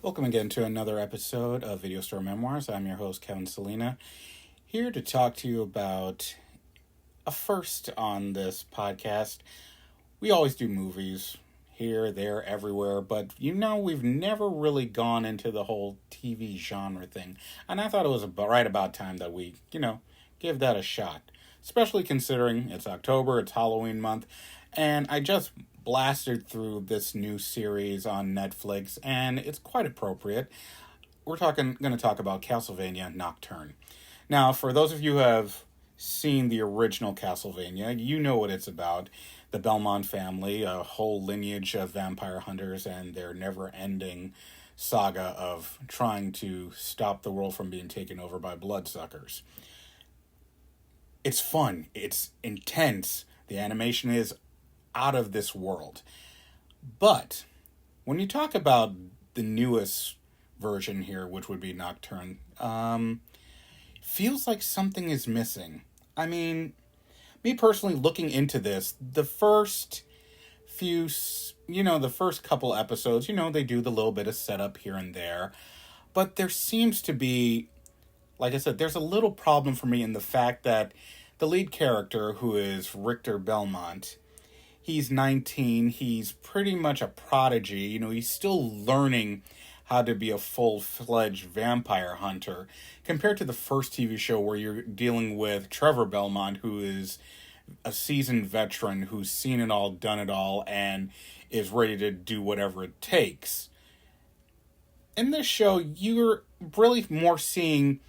Welcome again to another episode of Video Store Memoirs. I'm your host, Kevin Selena, here to talk to you about a first on this podcast. We always do movies here, there, everywhere, but we've never really gone into the whole TV genre thing. And I thought it was right about time that we, give that a shot. Especially considering it's October, it's Halloween month, and I just blasted through this new series on Netflix, and it's quite appropriate. We're going to talk about Castlevania Nocturne. Now, for those of you who have seen the original Castlevania, you know what it's about. The Belmont family, a whole lineage of vampire hunters, and their never-ending saga of trying to stop the world from being taken over by bloodsuckers. It's fun. It's intense. The animation is out of this world. But when you talk about the newest version here, which would be Nocturne, feels like something is missing. I mean, me personally looking into this, the first couple episodes, they do the little bit of setup here and there. But there seems to be, like I said, there's a little problem for me in the fact that the lead character, who is Richter Belmont, he's 19. He's pretty much a prodigy. He's still learning how to be a full-fledged vampire hunter compared to the first TV show where you're dealing with Trevor Belmont, who is a seasoned veteran who's seen it all, done it all, and is ready to do whatever it takes. In this show, you're really more seeing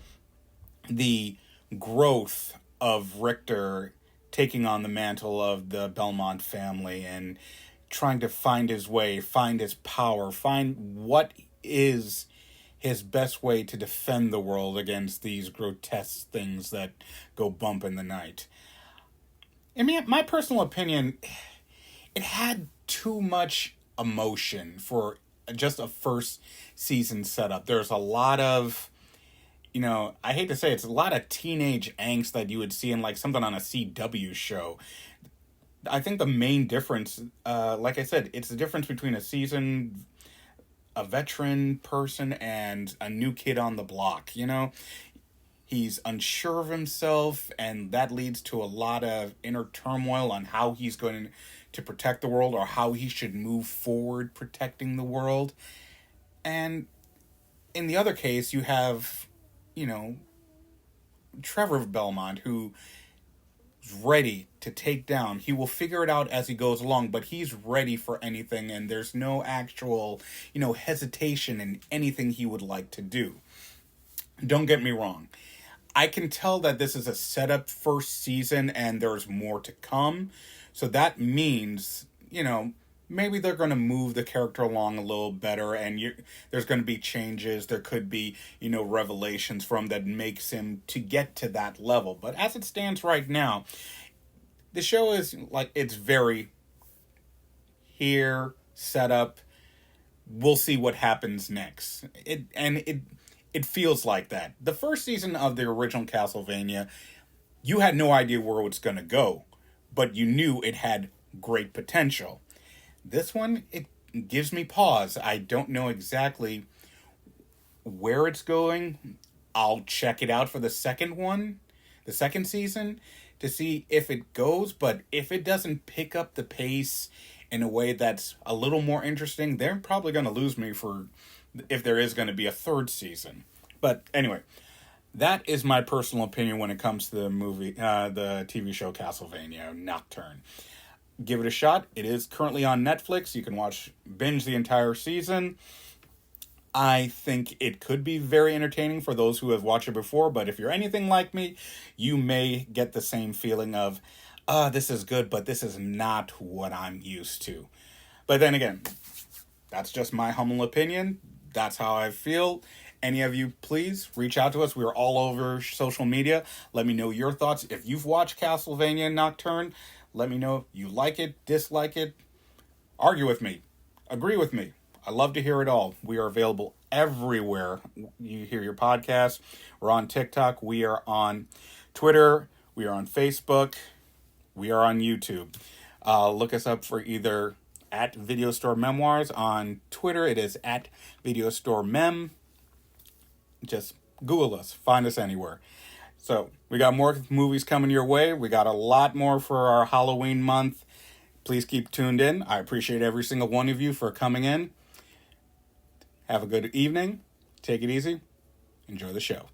the growth of Richter taking on the mantle of the Belmont family and trying to find his way, find his power, find what is his best way to defend the world against these grotesque things that go bump in the night. I mean, my personal opinion, it had too much emotion for just a first season setup. There's a lot of, I hate to say it's a lot of teenage angst that you would see in like something on a CW show. I think the main difference, like I said, it's the difference between a veteran person and a new kid on the block, He's unsure of himself, and that leads to a lot of inner turmoil on how he's going to protect the world or how he should move forward protecting the world. And in the other case, you have Trevor Belmont, who is ready to take down. He will figure it out as he goes along, but he's ready for anything, and there's no actual, hesitation in anything he would like to do. Don't get me wrong. I can tell that this is a setup first season, and there's more to come. So that means, maybe they're going to move the character along a little better, and there's going to be changes. There could be, revelations from that makes him to get to that level. But as it stands right now, the show is like, it's very here, set up. We'll see what happens next. It feels like that. The first season of the original Castlevania, you had no idea where it was going to go, but you knew it had great potential. This one, it gives me pause. I don't know exactly where it's going. I'll check it out for the second season, to see if it goes. But if it doesn't pick up the pace in a way that's a little more interesting, they're probably going to lose me if there is going to be a third season. But anyway, that is my personal opinion when it comes to the TV show Castlevania Nocturne. Give it a shot. It is currently on Netflix. You can binge the entire season. I think it could be very entertaining for those who have watched it before, but if you're anything like me, you may get the same feeling of, this is good, but this is not what I'm used to. But then again, that's just my humble opinion. That's how I feel. Any of you, please reach out to us. We're all over social media. Let me know your thoughts. If you've watched Castlevania Nocturne, let me know if you like it, dislike it, argue with me, agree with me. I love to hear it all. We are available everywhere you hear your podcast. We're on TikTok. We are on Twitter. We are on Facebook. We are on YouTube. Look us up for either at Video Store Memoirs. On Twitter, it is at Video Store Mem. Just Google us. Find us anywhere. So, we got more movies coming your way. We got a lot more for our Halloween month. Please keep tuned in. I appreciate every single one of you for coming in. Have a good evening. Take it easy. Enjoy the show.